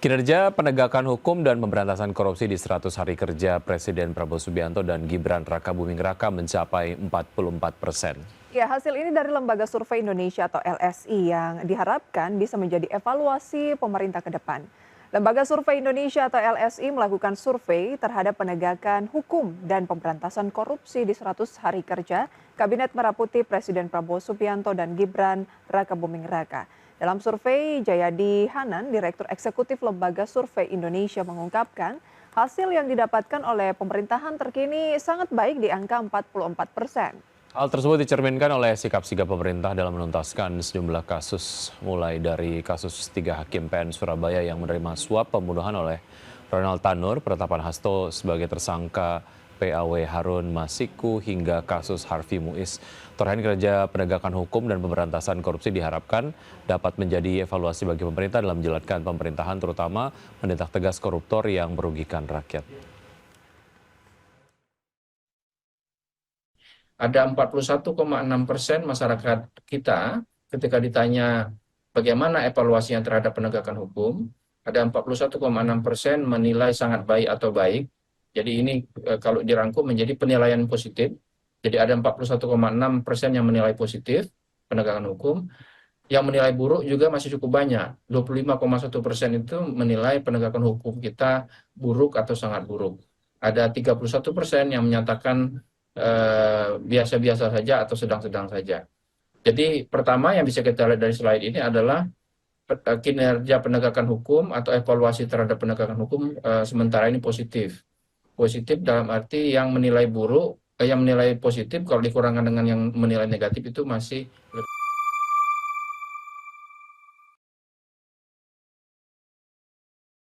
Kinerja penegakan hukum dan pemberantasan korupsi di 100 hari kerja Presiden Prabowo Subianto dan Gibran Rakabuming Raka mencapai 44%. Ya, hasil ini dari Lembaga Survei Indonesia atau LSI yang diharapkan bisa menjadi evaluasi pemerintah ke depan. Lembaga Survei Indonesia atau LSI melakukan survei terhadap penegakan hukum dan pemberantasan korupsi di 100 hari kerja Kabinet Merah Putih Presiden Prabowo Subianto dan Gibran Rakabuming Raka. Dalam survei, Jayadi Hanan, Direktur Eksekutif Lembaga Survei Indonesia mengungkapkan, hasil yang didapatkan oleh pemerintahan terkini sangat baik di angka 44%. Hal tersebut dicerminkan oleh sikap sigap pemerintah dalam menuntaskan sejumlah kasus, mulai dari kasus 3 hakim PN Surabaya yang menerima suap pembunuhan oleh Ronald Tanur, penetapan Hasto sebagai tersangka PAW Harun Masiku, hingga kasus Harvey Muiz. Torhen Kinerja Penegakan Hukum dan Pemberantasan Korupsi diharapkan dapat menjadi evaluasi bagi pemerintah dalam menjalankan pemerintahan, terutama menindak tegas koruptor yang merugikan rakyat. Ada 41,6% masyarakat kita ketika ditanya bagaimana evaluasinya terhadap penegakan hukum, ada 41,6% menilai sangat baik atau baik. Jadi ini kalau dirangkum menjadi penilaian positif. Jadi ada 41,6% yang menilai positif penegakan hukum. Yang menilai buruk juga masih cukup banyak. 25,1% itu menilai penegakan hukum kita buruk atau sangat buruk. Ada 31% yang menyatakan biasa-biasa saja atau sedang-sedang saja. Jadi pertama yang bisa kita lihat dari slide ini adalah kinerja penegakan hukum atau evaluasi terhadap penegakan hukum sementara ini positif. Positif dalam arti yang menilai buruk, yang menilai positif kalau dikurangkan dengan yang menilai negatif itu masih lebih.